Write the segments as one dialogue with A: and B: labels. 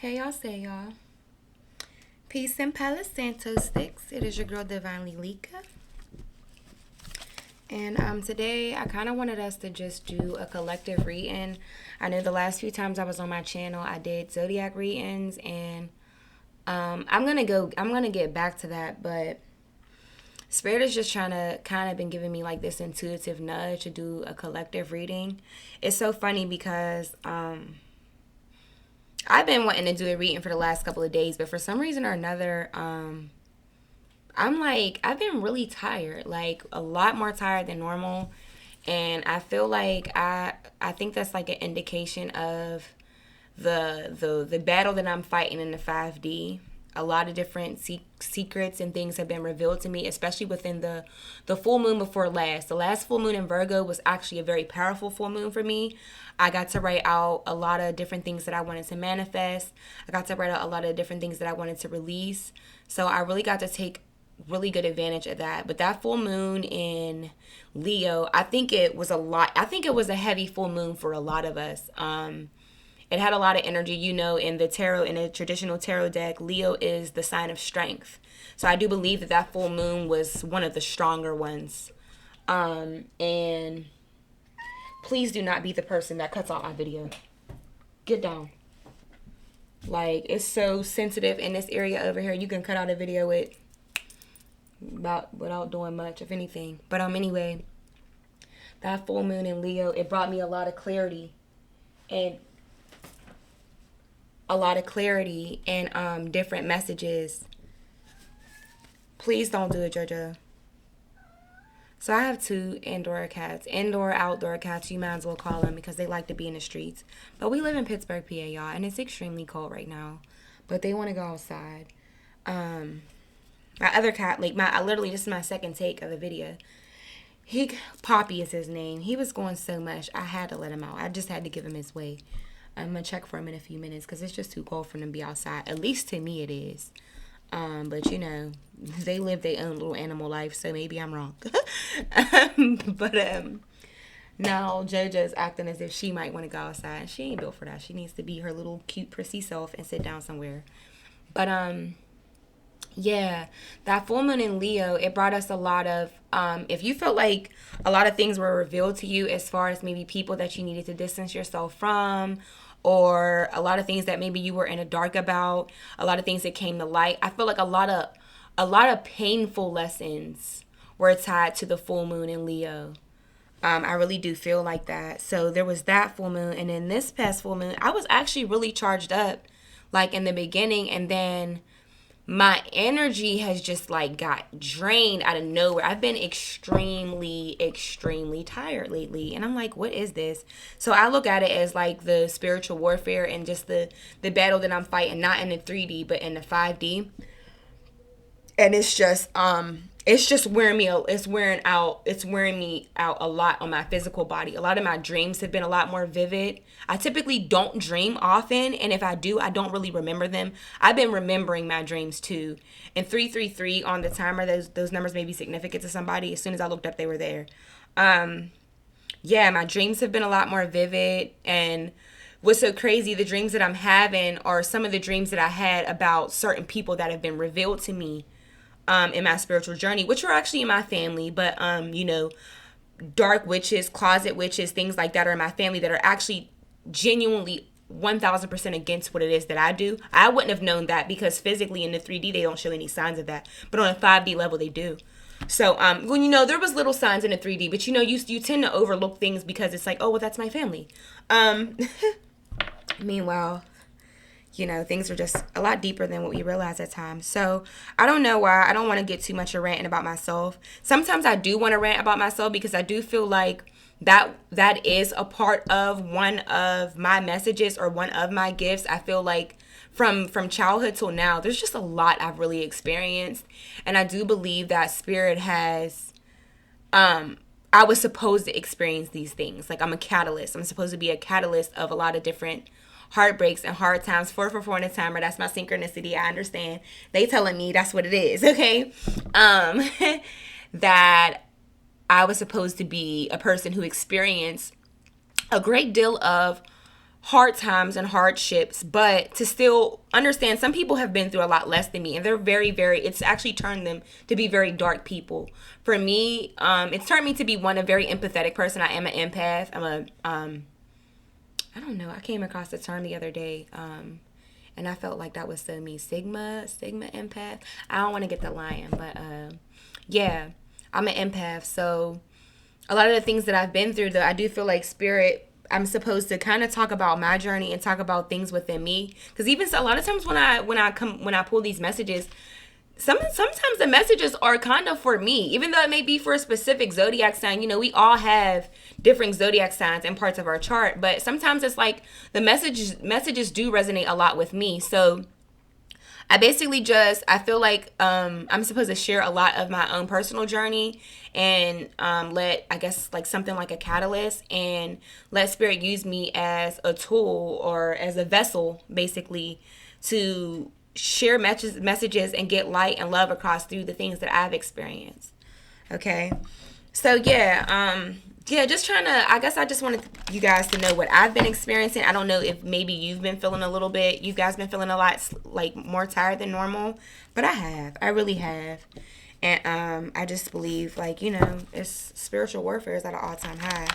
A: Hey, y'all say y'all. Peace and Palo Santo Sticks. It is your girl Divinely Lika. And today I kind of wanted us to just do a collective reading. I know the last few times I was on my channel, I did zodiac readings, and I'm gonna get back to that, but Spirit is just trying to kind of been giving me like this intuitive nudge to do a collective reading. It's so funny because I've been wanting to do a reading for the last couple of days, but for some reason or another, I've been really tired, like a lot more tired than normal. And I feel like I think that's like an indication of the battle that I'm fighting in the 5D. A lot of different secrets and things have been revealed to me, especially within the full moon before last. The last full moon in Virgo was actually a very powerful full moon for me. I got to write out a lot of different things that I wanted to manifest. I got to write out a lot of different things that I wanted to release. So I really got to take really good advantage of that. But that full moon in Leo, I think it was a lot. I think it was a heavy full moon for a lot of us. It had a lot of energy, in the tarot, in a traditional tarot deck, Leo is the sign of strength. So I do believe that that full moon was one of the stronger ones. And please do not be the person that cuts off my video. Get down. Like, it's so sensitive in this area over here. You can cut out a video without doing much, if anything. But anyway, that full moon in Leo, it brought me a lot of clarity and different messages. Please don't do it, JoJo. So I have two indoor cats. Indoor, outdoor cats, you might as well call them, because they like to be in the streets. But we live in Pittsburgh, PA, y'all, and it's extremely cold right now. But they want to go outside. My other cat, this is my second take of the video. Poppy is his name. He was going so much, I had to let him out. I just had to give him his way. I'm going to check for him in a few minutes because it's just too cold for him to be outside. At least to me it is. But, they live their own little animal life, so maybe I'm wrong. Now JoJo's acting as if she might want to go outside. She ain't built for that. She needs to be her little cute, prissy self and sit down somewhere. But, yeah, that full moon in Leo, it brought us a lot of, if you felt like a lot of things were revealed to you as far as maybe people that you needed to distance yourself from, or a lot of things that maybe you were in the dark about, a lot of things that came to light. I feel like a lot of painful lessons were tied to the full moon in Leo. I really do feel like that. So there was that full moon, and then this past full moon, I was actually really charged up, like in the beginning, and then my energy has just like got drained out of nowhere. I've been extremely, extremely tired lately. And I'm like, what is this? So I look at it as like the spiritual warfare and just the battle that I'm fighting, not in the 3D, but in the 5D. And it's just wearing me out. It's wearing me out a lot on my physical body. A lot of my dreams have been a lot more vivid. I typically don't dream often, and if I do, I don't really remember them. I've been remembering my dreams too. And 333 on the timer, those numbers may be significant to somebody. As soon as I looked up, they were there. Yeah, my dreams have been a lot more vivid, and what's so crazy, the dreams that I'm having are some of the dreams that I had about certain people that have been revealed to me in my spiritual journey, which are actually in my family, but dark witches, closet witches, things like that are in my family that are actually genuinely 1000% against what it is that I do. I wouldn't have known that because physically in the 3D they don't show any signs of that, but on a 5D level they do. So there was little signs in the 3D, but you tend to overlook things because it's like, oh well, that's my family. Meanwhile, things are just a lot deeper than what we realize at times. So I don't know why. I don't want to get too much of ranting about myself. Sometimes I do want to rant about myself because I do feel like that is a part of one of my messages or one of my gifts. I feel like from childhood till now, there's just a lot I've really experienced. And I do believe that spirit has, I was supposed to experience these things. Like I'm a catalyst. I'm supposed to be a catalyst of a lot of different heartbreaks and hard times. 444 in a timer, that's my synchronicity. I understand. They telling me that's what it is, okay? That I was supposed to be a person who experienced a great deal of hard times and hardships, but to still understand some people have been through a lot less than me, and they're very, very, it's actually turned them to be very dark people. For me, it's turned me to be a very empathetic person. I am an empath. I don't know, I came across the term the other day, and I felt like that was so me, Sigma empath. I don't want to get the lion, but yeah, I'm an empath. So a lot of the things that I've been through, though, I do feel like spirit, I'm supposed to kind of talk about my journey and talk about things within me. Because even so, a lot of times when I pull these messages, sometimes the messages are kind of for me, even though it may be for a specific zodiac sign. You know, we all have different zodiac signs and parts of our chart, but sometimes it's like the messages do resonate a lot with me. So I basically I feel like I'm supposed to share a lot of my own personal journey and let, I guess, like something like a catalyst, and let spirit use me as a tool or as a vessel, basically, to share messages and get light and love across through the things that I've experienced. Okay. So yeah, just trying to, I guess I just wanted you guys to know what I've been experiencing. I don't know if maybe you've been feeling a little bit, you guys been feeling a lot like more tired than normal, but I really have. And I just believe, like, you know, it's spiritual warfare is at an all-time high.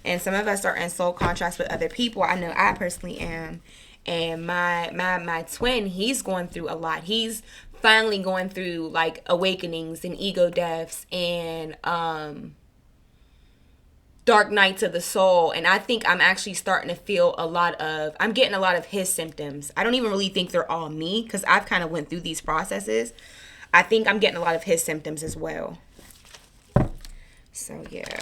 A: And some of us are in soul contracts with other people. I know I personally am. And my twin, he's going through a lot. He's finally going through like awakenings and ego deaths and dark nights of the soul. And I think I'm actually starting to feel I'm getting a lot of his symptoms. I don't even really think they're all me, because I've kind of went through these processes. I think I'm getting a lot of his symptoms as well. So yeah.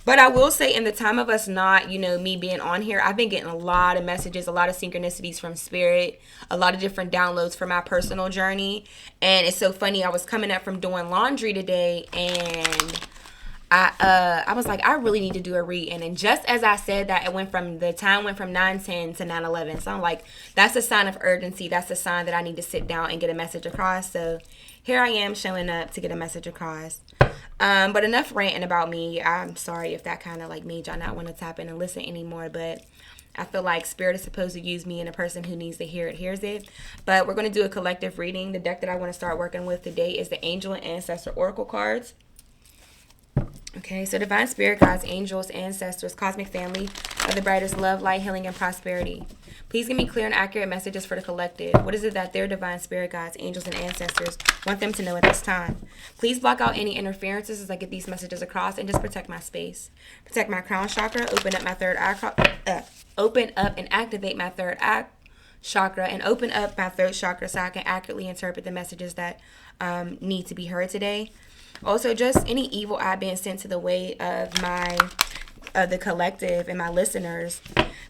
A: But I will say, in the time of us not, you know, me being on here, I've been getting a lot of messages, a lot of synchronicities from spirit, a lot of different downloads for my personal journey. And it's so funny. I was coming up from doing laundry today, and I was like, I really need to do a read. And then just as I said that, the time went from 9:10 to 9:11. So I'm like, that's a sign of urgency. That's a sign that I need to sit down and get a message across. So here I am showing up to get a message across. But enough ranting about me. I'm sorry if that kind of like made y'all not want to tap in and listen anymore, but I feel like spirit is supposed to use me, and a person who needs to hear it hears it. But we're going to do a collective reading. The deck that I want to start working with today is the Angel and Ancestor Oracle cards. Okay, so divine spirit, guides, angels, ancestors, cosmic family of the brightest love, light, healing, and prosperity. Please give me clear and accurate messages for the collective. What is it that their divine spirit, guides, angels, and ancestors want them to know at this time? Please block out any interferences as I get these messages across, and just protect my space. Protect my crown chakra, open up my third eye, open up and activate my third eye chakra, and open up my throat chakra so I can accurately interpret the messages that need to be heard today. Also, just any evil eye being sent to the way of the collective and my listeners,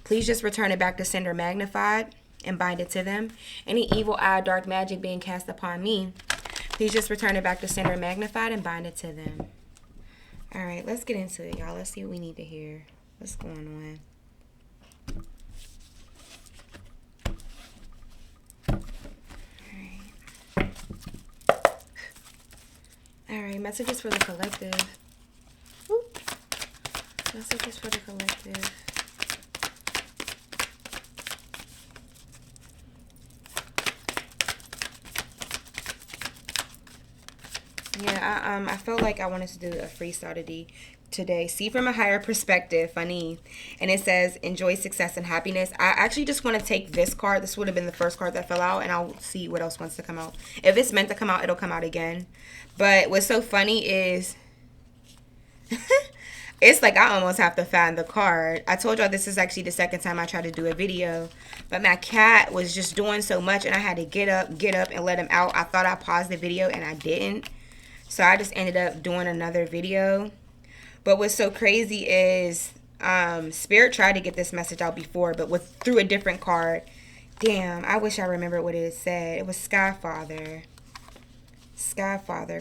A: please just return it back to sender magnified and bind it to them. Any evil eye, dark magic being cast upon me, please just return it back to sender magnified and bind it to them. All right, let's get into it, y'all. Let's see what we need to hear. What's going on? All right, messages for the collective. Whoop. Messages for the collective. Yeah, I felt like I wanted to do a freestyle today. See from a higher perspective, funny. And it says, enjoy success and happiness. I actually just want to take this card. This would have been the first card that fell out, and I'll see what else wants to come out. If it's meant to come out, it'll come out again. But what's so funny is it's like I almost have to find the card. I told y'all this is actually the second time I tried to do a video, but my cat was just doing so much, and I had to get up and let him out. I thought I paused the video, and I didn't. So I just ended up doing another video. But what's so crazy is Spirit tried to get this message out before, but through a different card. Damn, I wish I remembered what it said. It was Skyfather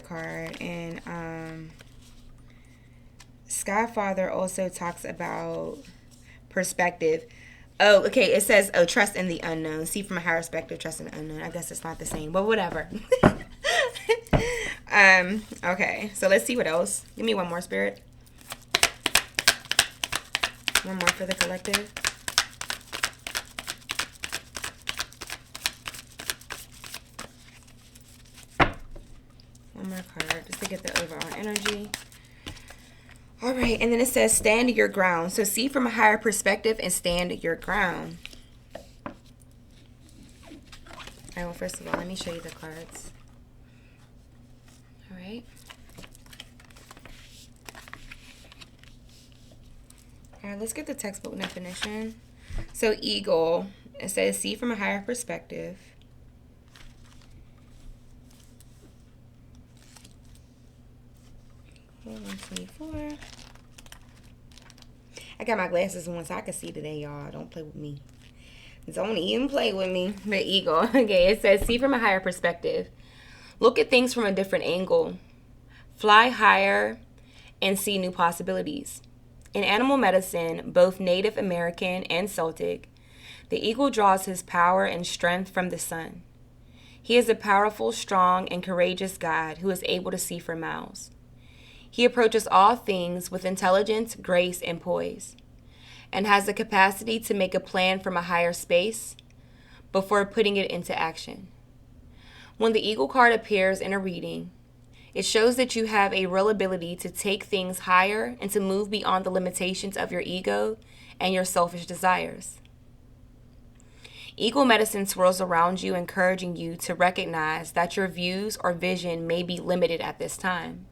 A: card. And Skyfather also talks about perspective. Oh, okay. It says, trust in the unknown. See from a higher perspective, trust in the unknown. I guess it's not the same, but whatever. Okay. So let's see what else. Give me one more, Spirit. One more for the collective. more card just to get the overall energy. All right, and then it says stand your ground. So see from a higher perspective and stand your ground. All right, well, first of all, let me show you the cards. All right. All right, let's get the textbook definition. So eagle, it says see from a higher perspective. Eagle 124. I got my glasses on so I can see today, y'all. Don't play with me. Don't even play with me. The eagle. Okay, it says see from a higher perspective. Look at things from a different angle. Fly higher and see new possibilities. In animal medicine, both Native American and Celtic, the eagle draws his power and strength from the sun. He is a powerful, strong, and courageous God who is able to see for miles. He approaches all things with intelligence, grace, and poise, and has the capacity to make a plan from a higher space before putting it into action. When the eagle card appears in a reading, it shows that you have a real ability to take things higher and to move beyond the limitations of your ego and your selfish desires. Eagle medicine swirls around you, encouraging you to recognize that your views or vision may be limited at this time.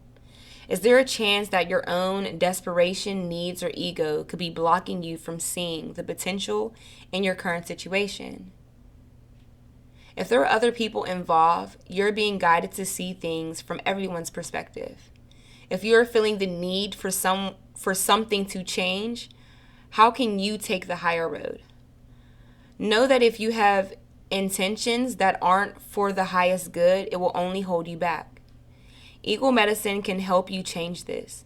A: Is there a chance that your own desperation, needs, or ego could be blocking you from seeing the potential in your current situation? If there are other people involved, you're being guided to see things from everyone's perspective. If you're feeling the need for something to change, how can you take the higher road? Know that if you have intentions that aren't for the highest good, it will only hold you back. Eagle medicine can help you change this.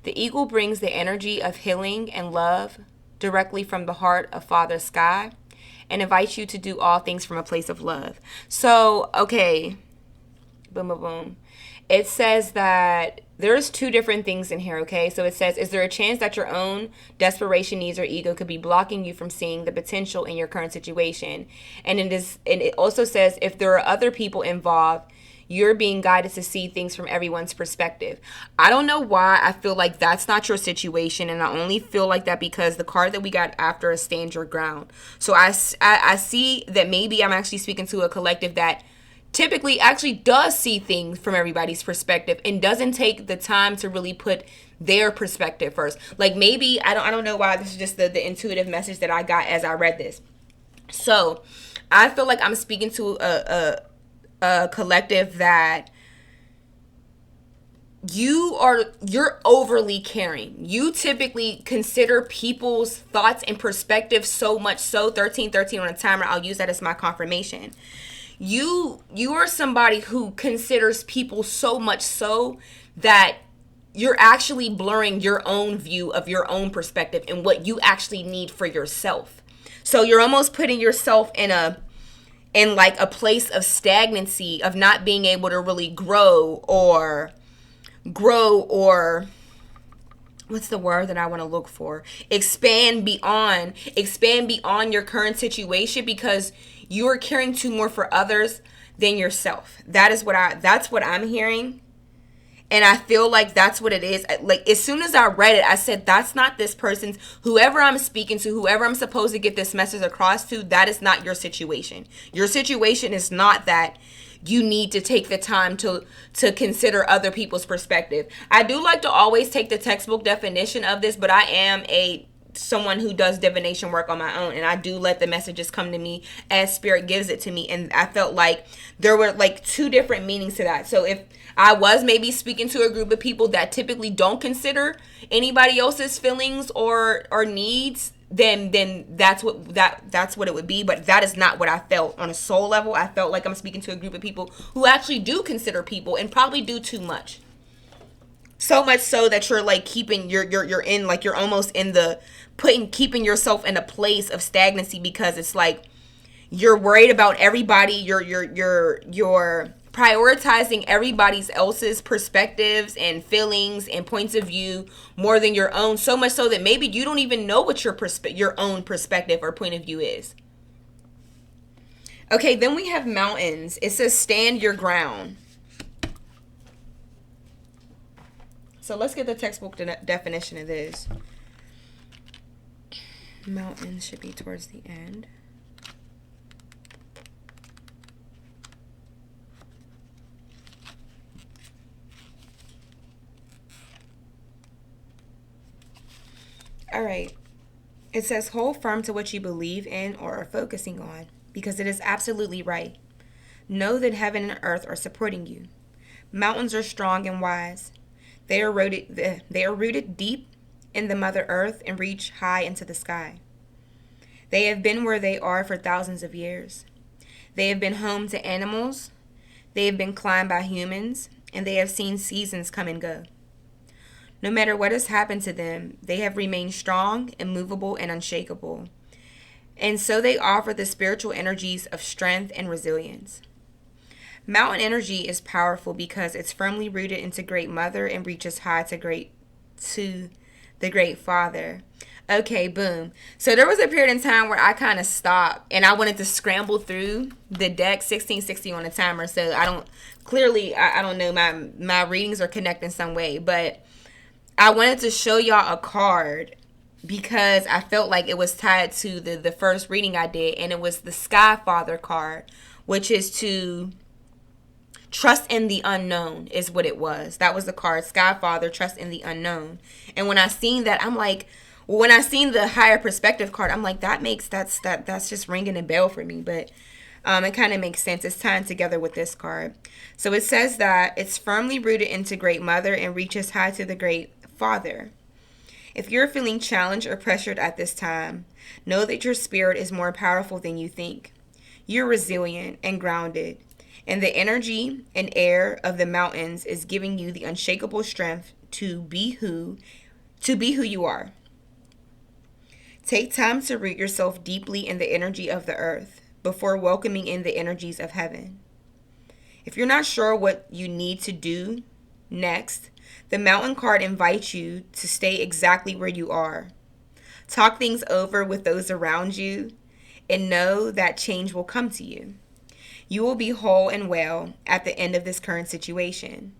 A: The eagle brings the energy of healing and love directly from the heart of Father Sky and invites you to do all things from a place of love. So, okay, boom, boom, boom. It says that there's two different things in here, okay? So it says, is there a chance that your own desperation, needs, or ego could be blocking you from seeing the potential in your current situation? And it also says, if there are other people involved, you're being guided to see things from everyone's perspective. I don't know why I feel like that's not your situation, and I only feel like that because the card that we got after is stand your ground. So I see that maybe I'm actually speaking to a collective that typically actually does see things from everybody's perspective and doesn't take the time to really put their perspective first. Like maybe, I don't know why, this is just the intuitive message that I got as I read this. So I feel like I'm speaking to a collective that you're overly caring. You typically consider people's thoughts and perspectives so much so. 1313 on a timer, I'll use that as my confirmation. You are somebody who considers people so much so that you're actually blurring your own view of your own perspective and what you actually need for yourself. So you're almost putting yourself in like a place of stagnancy, of not being able to really grow or what's the word that I want to look for? Expand beyond your current situation because you are caring too more for others than yourself. That's what I'm hearing. And I feel like that's what it is. Like, as soon as I read it, I said, that's not this person's, whoever I'm speaking to, whoever I'm supposed to get this message across to, that is not your situation. Your situation is not that you need to take the time to consider other people's perspective. I do like to always take the textbook definition of this, but I am someone who does divination work on my own, and I do let the messages come to me as spirit gives it to me. And I felt like there were like two different meanings to that. So if I was maybe speaking to a group of people that typically don't consider anybody else's feelings or needs, then that's what it would be. But that is not what I felt on a soul level. I felt like I'm speaking to a group of people who actually do consider people and probably do too much. So much so that you're like keeping you're in like you're almost in the keeping yourself in a place of stagnancy because it's like you're worried about everybody. You're prioritizing everybody else's perspectives and feelings and points of view more than your own. So much so that maybe you don't even know what your own perspective or point of view is. Okay, then we have mountains. It says stand your ground. So let's get the textbook definition of this. Mountains should be towards the end. All right. It says, hold firm to what you believe in or are focusing on, because it is absolutely right. Know that heaven and earth are supporting you. Mountains are strong and wise. They are rooted deep in the Mother Earth and reach high into the sky. They have been where they are for thousands of years. They have been home to animals. They have been climbed by humans, and they have seen seasons come and go. No matter what has happened to them, they have remained strong, immovable, and unshakable. And so they offer the spiritual energies of strength and resilience. Mountain energy is powerful because it's firmly rooted into Great Mother and reaches high to the Great Father. Okay, boom. So there was a period in time where I kind of stopped and I wanted to scramble through the deck 1660 on a timer. So I don't know, my readings are connected in some way, but I wanted to show y'all a card because I felt like it was tied to the first reading I did, and it was the Sky Father card, which is to trust in the unknown is what it was. That was the card, Sky Father, trust in the unknown. And when I seen that, I'm like, when I seen the higher perspective card, I'm like, that's just ringing a bell for me. But it kind of makes sense. It's tying together with this card. So it says that it's firmly rooted into Great Mother and reaches high to the Great Father. If you're feeling challenged or pressured at this time, know that your spirit is more powerful than you think. You're resilient and grounded, and the energy and air of the mountains is giving you the unshakable strength to be who you are. Take time to root yourself deeply in the energy of the earth before welcoming in the energies of heaven. If you're not sure what you need to do next, the mountain card invites you to stay exactly where you are. Talk things over with those around you and know that change will come to you. You will be whole and well at the end of this current situation,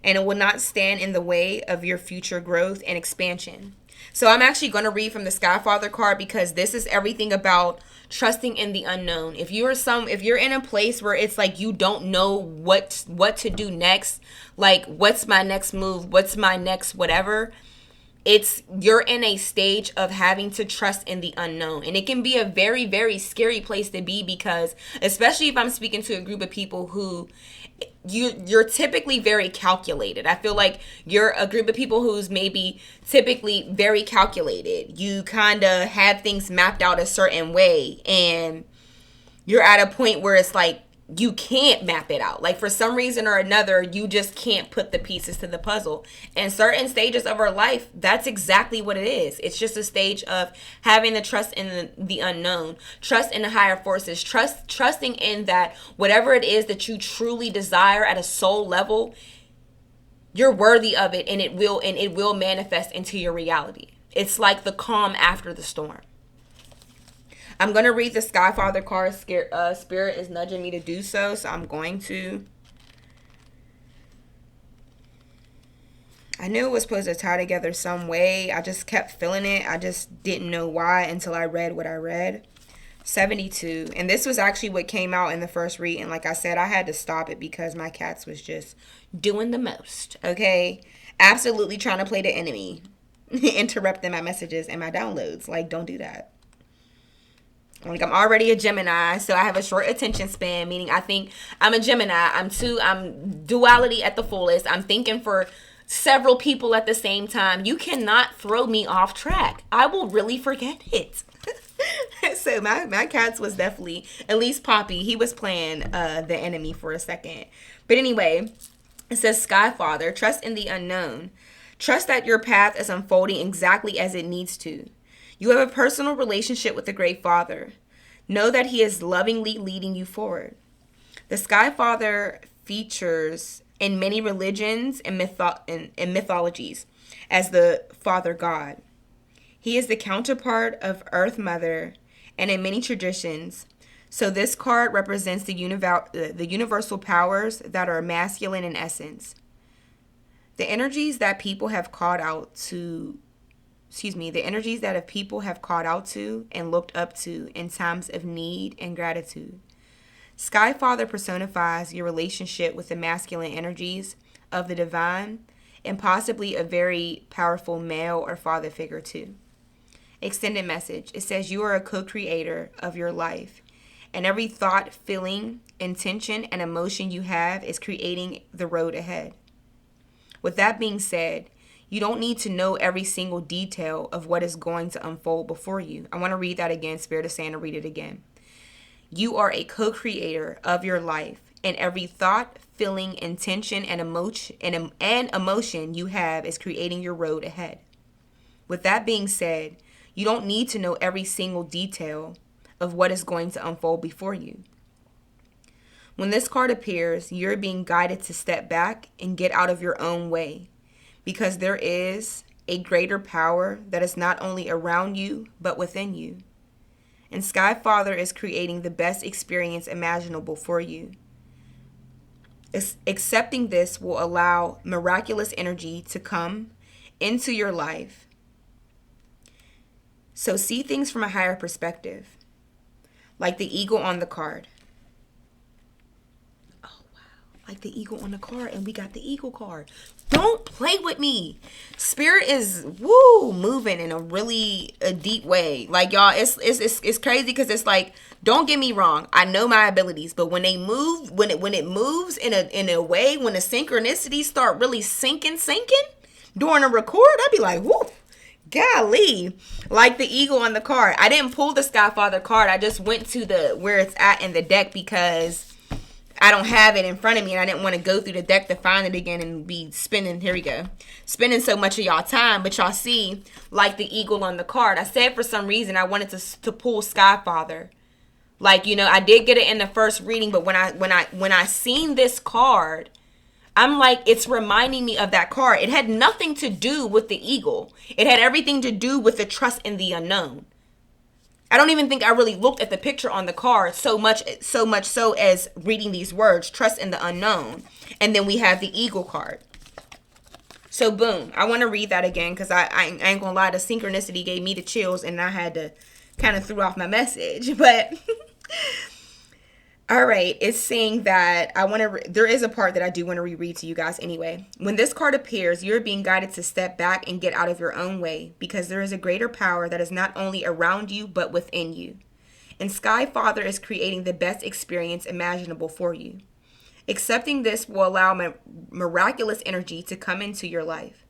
A: and it will not stand in the way of your future growth and expansion. So I'm actually going to read from the Sky Father card because this is everything about trusting in the unknown. If you're in a place where it's like you don't know what to do next, like what's my next move, what's my next whatever, you're in a stage of having to trust in the unknown. And it can be a very, very scary place to be because, especially if I'm speaking to a group of people who you're typically very calculated. I feel like you're a group of people who's maybe typically very calculated. You kind of have things mapped out a certain way, and you're at a point where it's like you can't map it out. Like for some reason or another, you just can't put the pieces to the puzzle. And certain stages of our life, that's exactly what it is. It's just a stage of having the trust in the unknown, trust in the higher forces, trusting in that whatever it is that you truly desire at a soul level, you're worthy of it, and it will manifest into your reality. It's like the calm after the storm. I'm going to read the Sky Father card. Spirit is nudging me to do so I'm going to. I knew it was supposed to tie together some way. I just kept feeling it. I just didn't know why until I read what I read. 72. And this was actually what came out in the first read. And like I said, I had to stop it because my cats was just doing the most. Okay? Absolutely trying to play the enemy. Interrupting my messages and my downloads. Like, don't do that. Like, I'm already a Gemini, so I have a short attention span, meaning I think I'm a Gemini. I'm duality at the fullest. I'm thinking for several people at the same time. You cannot throw me off track. I will really forget it. So my cats was definitely, at least Poppy, he was playing the enemy for a second. But anyway, it says, Sky Father, trust in the unknown. Trust that your path is unfolding exactly as it needs to. You have a personal relationship with the Great Father. Know that he is lovingly leading you forward. The Sky Father features in many religions and mythologies as the Father God. He is the counterpart of Earth Mother, and in many traditions. So this card represents the universal powers that are masculine in essence. The energies that people have called out to, the energies that if people have called out to and looked up to in times of need and gratitude. Sky Father personifies your relationship with the masculine energies of the divine and possibly a very powerful male or father figure too. Extended message. It says you are a co-creator of your life, and every thought, feeling, intention, and emotion you have is creating the road ahead. With that being said, you don't need to know every single detail of what is going to unfold before you. I want to read that again. Spirit is saying to read it again. You are a co-creator of your life, and every thought, feeling, intention, and emotion you have is creating your road ahead. With that being said, you don't need to know every single detail of what is going to unfold before you. When this card appears, you're being guided to step back and get out of your own way, because there is a greater power that is not only around you, but within you. And Sky Father is creating the best experience imaginable for you. Accepting this will allow miraculous energy to come into your life. So see things from a higher perspective, like the eagle on the card. Like the eagle on the card, and we got the eagle card. Don't play with me. Spirit is moving in a deep way. Like, y'all, it's crazy because it's like, don't get me wrong, I know my abilities, but when they move, when it moves in a way, when the synchronicities start really sinking during a record, I'd be like, whoo, golly. Like the eagle on the card. I didn't pull the Sky Father card. I just went to where it's at in the deck because I don't have it in front of me, and I didn't want to go through the deck to find it again and be spending so much of y'all time. But y'all see, like the eagle on the card, I said for some reason I wanted to pull Sky Father. Like, I did get it in the first reading, but when I seen this card, I'm like, it's reminding me of that card. It had nothing to do with the eagle. It had everything to do with the trust in the unknown. I don't even think I really looked at the picture on the card so much so as reading these words, trust in the unknown. And then we have the eagle card. So boom, I want to read that again because I ain't gonna lie, the synchronicity gave me the chills and I had to kind of throw off my message. But all right, it's saying that there is a part that I do want to reread to you guys anyway. When this card appears, you're being guided to step back and get out of your own way because there is a greater power that is not only around you, but within you. And Sky Father is creating the best experience imaginable for you. Accepting this will allow miraculous energy to come into your life.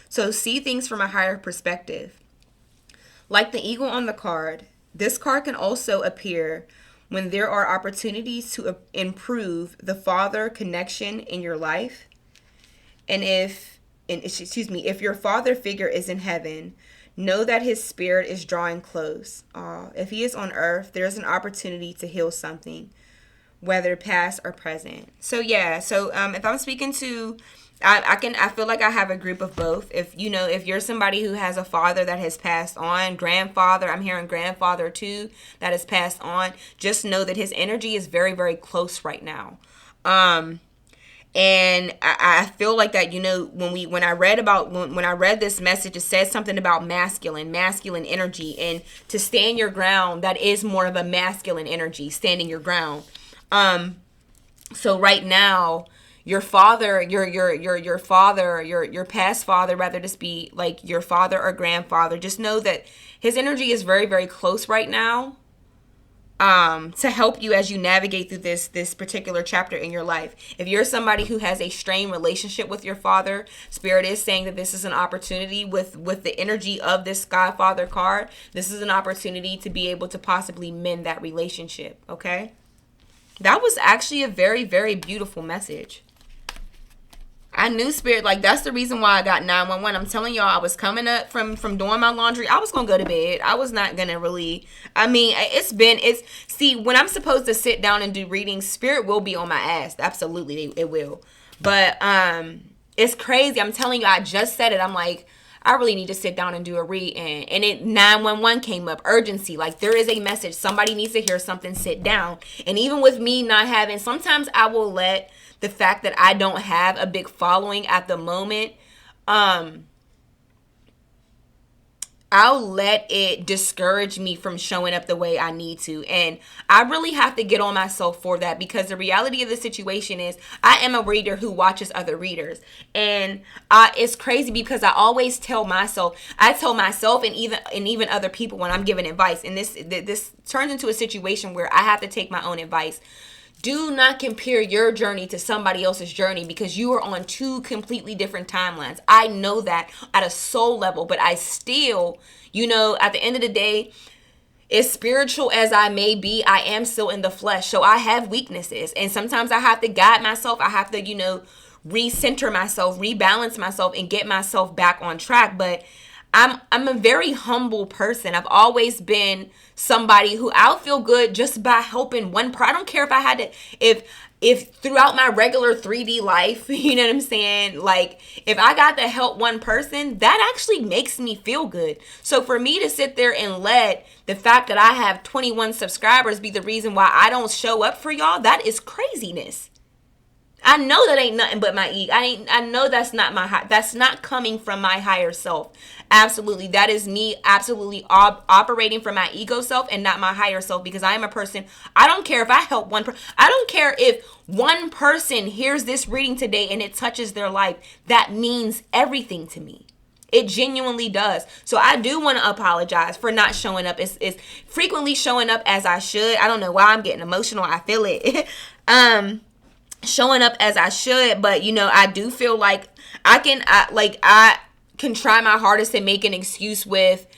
A: So see things from a higher perspective. Like the eagle on the card, this card can also appear when there are opportunities to improve the father connection in your life. And if your father figure is in heaven, know that his spirit is drawing close. If he is on earth, there's an opportunity to heal something, whether past or present. So yeah, if I'm speaking to, I feel like I have a group of both. If you're somebody who has a father that has passed on, grandfather, I'm hearing grandfather too, that has passed on, just know that his energy is very, very close right now. And I feel like that, when I read this message, it says something about masculine energy, and to stand your ground, that is more of a masculine energy, standing your ground. So right now, your father, your father, your past father, rather just be like your father or grandfather, just know that his energy is very, very close right now, to help you as you navigate through this particular chapter in your life. If you're somebody who has a strained relationship with your father, Spirit is saying that this is an opportunity with the energy of this Sky Father card. This is an opportunity to be able to possibly mend that relationship. Okay. That was actually a very, very beautiful message. I knew Spirit, like, that's the reason why I got 911. I'm telling y'all, I was coming up from doing my laundry. I was going to go to bed. I was not going to really, see, when I'm supposed to sit down and do readings, Spirit will be on my ass. Absolutely, it will. But it's crazy. I'm telling you, I just said it. I'm like, I really need to sit down and do a read. And it 911 came up, urgency. Like, there is a message. Somebody needs to hear something, sit down. And even with me not having, sometimes I will let the fact that I don't have a big following at the moment, I'll let it discourage me from showing up the way I need to. And I really have to get on myself for that, because the reality of the situation is I am a reader who watches other readers. And it's crazy because I always tell myself, and even other people when I'm giving advice, and this turns into a situation where I have to take my own advice. Do not compare your journey to somebody else's journey, because you are on two completely different timelines. I know that at a soul level, but I still, at the end of the day, as spiritual as I may be, I am still in the flesh. So I have weaknesses. And sometimes I have to guide myself. I have to, recenter myself, rebalance myself, and get myself back on track. But I'm a very humble person. I've always been somebody who I'll feel good just by helping one person. I don't care if I had to, if throughout my regular 3D life, you know what I'm saying? Like, if I got to help one person, that actually makes me feel good. So for me to sit there and let the fact that I have 21 subscribers be the reason why I don't show up for y'all, that is craziness. I know that ain't nothing but my ego. I know that's not coming from my higher self. Absolutely. That is me absolutely operating from my ego self and not my higher self, because I am a person. I don't care if I help one person. I don't care if one person hears this reading today and it touches their life. That means everything to me. It genuinely does. So I do want to apologize for not showing up as frequently showing up as I should. I don't know why I'm getting emotional. I feel it. Showing up as I should, but I do feel like I can try my hardest to make an excuse with,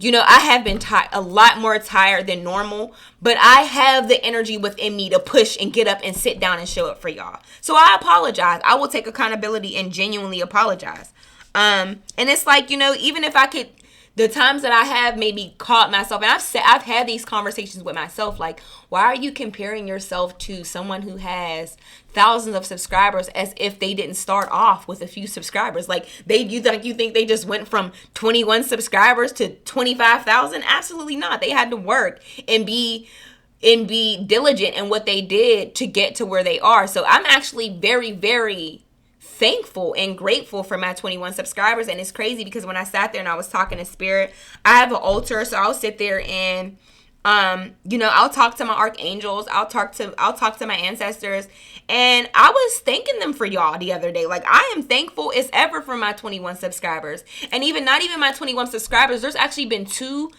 A: I have been a lot more tired than normal, but I have the energy within me to push and get up and sit down and show up for y'all. So I apologize. I will take accountability and genuinely apologize. And it's like, even if I could, the times that I have maybe caught myself, and I've had these conversations with myself, like, why are you comparing yourself to someone who has thousands of subscribers as if they didn't start off with a few subscribers? Like, you think they just went from 21 subscribers to 25,000? Absolutely not. They had to work and be diligent in what they did to get to where they are. So I'm actually very, very thankful and grateful for my 21 subscribers. And it's crazy because when I sat there and I was talking to spirit, I have an altar, so I'll sit there and I'll talk to my archangels, I'll talk to my ancestors, and I was thanking them for y'all the other day. Like, I am thankful as ever for my 21 subscribers. And not even my 21 subscribers, there's actually been two.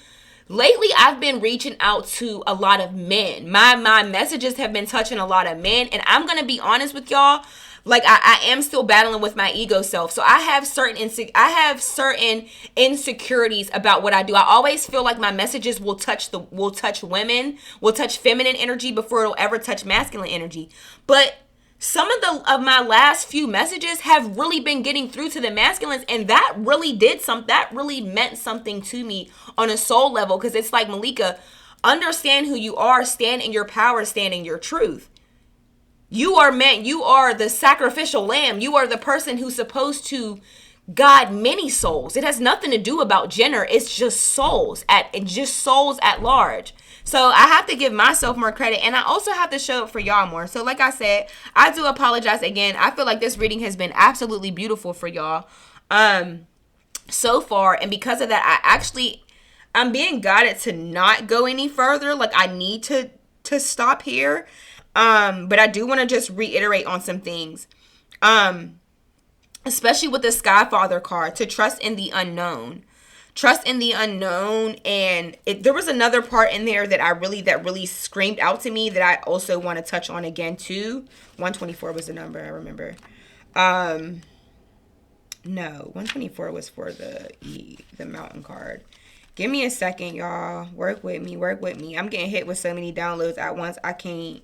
A: Lately, I've been reaching out to a lot of men. My messages have been touching a lot of men, and I'm gonna be honest with y'all. Like, I am still battling with my ego self. So I have certain insecurities about what I do. I always feel like my messages will touch women, will touch feminine energy before it'll ever touch masculine energy. But some of my last few messages have really been getting through to the masculines, and that really meant something to me on a soul level, because it's like, Malika, understand who you are, stand in your power, stand in your truth. You are the sacrificial lamb. You are the person who's supposed to guide many souls. It has nothing to do about gender. It's just souls at large. So I have to give myself more credit, and I also have to show up for y'all more. So like I said, I do apologize again. I feel like this reading has been absolutely beautiful for y'all so far, and because of that, I'm being guided to not go any further. Like, I need to stop here. But I do want to just reiterate on some things, especially with the Skyfather card, to trust in the unknown. Trust in the unknown. And there was another part in there that really screamed out to me that I also want to touch on again too. 124 was the number, I remember. No, 124 was for the mountain card. Give me a second, y'all. Work with me. I'm getting hit with so many downloads at once. I can't.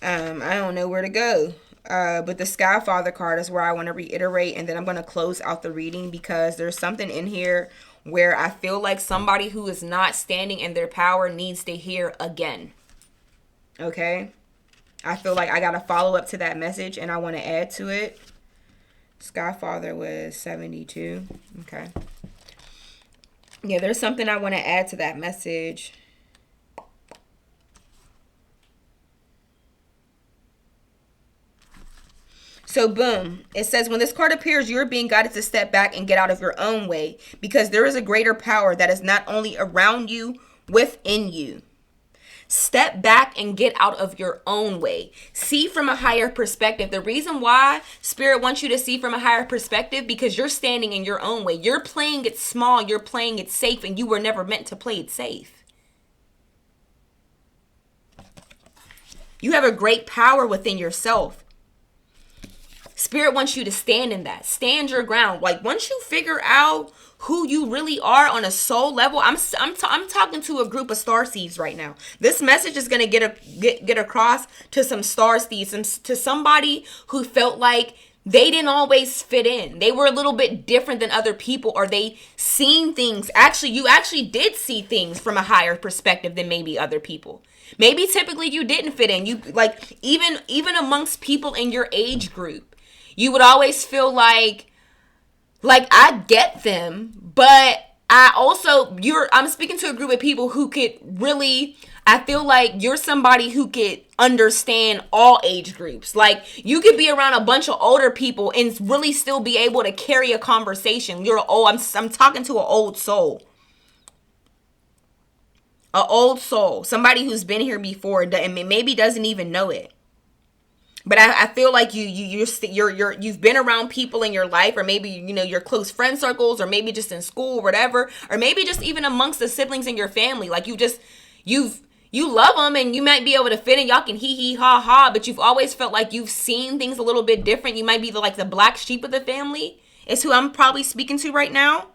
A: I don't know where to go. But the Skyfather card is where I want to reiterate, and then I'm going to close out the reading, because there's something in here where I feel like somebody who is not standing in their power needs to hear again. Okay? I feel like I got to follow up to that message, and I want to add to it. Skyfather was 72. Okay. Yeah, there's something I want to add to that message. So boom, it says when this card appears, you're being guided to step back and get out of your own way because there is a greater power that is not only around you, within you. Step back and get out of your own way. See from a higher perspective. The reason why Spirit wants you to see from a higher perspective, because you're standing in your own way. You're playing it small. You're playing it safe, and you were never meant to play it safe. You have a great power within yourself. Spirit wants you to stand in that. Stand your ground. Like once you figure out who you really are on a soul level, I'm talking to a group of star seeds right now. This message is gonna get across to some star seeds, to somebody who felt like they didn't always fit in. They were a little bit different than other people, or they seen things. You actually did see things from a higher perspective than maybe other people. Maybe typically you didn't fit in. You like even amongst people in your age group, you would always feel like I get them, but I'm speaking to a group of people who could really, I feel like you're somebody who could understand all age groups. Like you could be around a bunch of older people and really still be able to carry a conversation. I'm talking to an old soul. An old soul. Somebody who's been here before and maybe doesn't even know it. But I feel like you've been around people in your life, or maybe your close friend circles, or maybe just in school, or whatever, or maybe just even amongst the siblings in your family. Like you love them and you might be able to fit in. Y'all can hee ha ha, but you've always felt like you've seen things a little bit different. You might be the black sheep of the family. Is who I'm probably speaking to right now.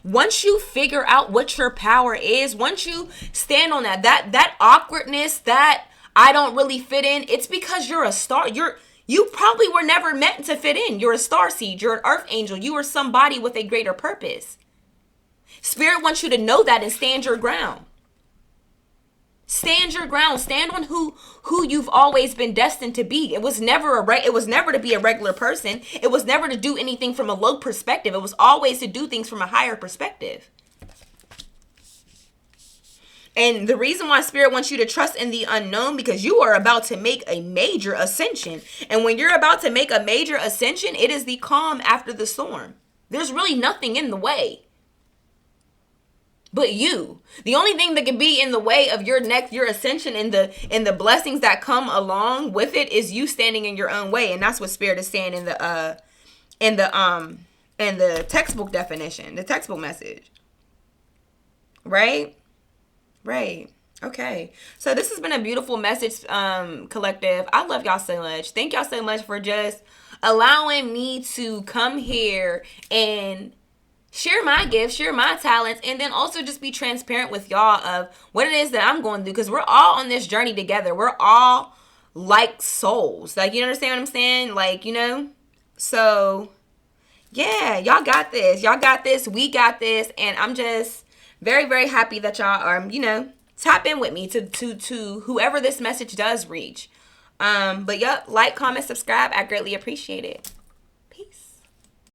A: Once you figure out what your power is, once you stand on that awkwardness, that I don't really fit in, it's because you're a star. You probably were never meant to fit in. You're a star seed. You're an earth angel. You are somebody with a greater purpose. Spirit wants you to know that and stand your ground. Stand your ground. Stand on who you've always been destined to be. It was never to be a regular person. It was never to do anything from a low perspective. It was always to do things from a higher perspective. And the reason why Spirit wants you to trust in the unknown, because you are about to make a major ascension. And when you're about to make a major ascension, it is the calm after the storm. There's really nothing in the way but you. The only thing that can be in the way of your ascension and the blessings that come along with it is you standing in your own way. And that's what Spirit is saying in the textbook definition, the textbook message. Right? Right. Okay. So this has been a beautiful message, collective. I love y'all so much. Thank y'all so much for just allowing me to come here and share my gifts, share my talents, and then also just be transparent with y'all of what it is that I'm going through, because we're all on this journey together. We're all like souls. Like, you understand what I'm saying? Like, so yeah, y'all got this. Y'all got this. We got this. And I'm just very, very happy that y'all are, tap in with me to whoever this message does reach. But yep, like, comment, subscribe. I greatly appreciate it.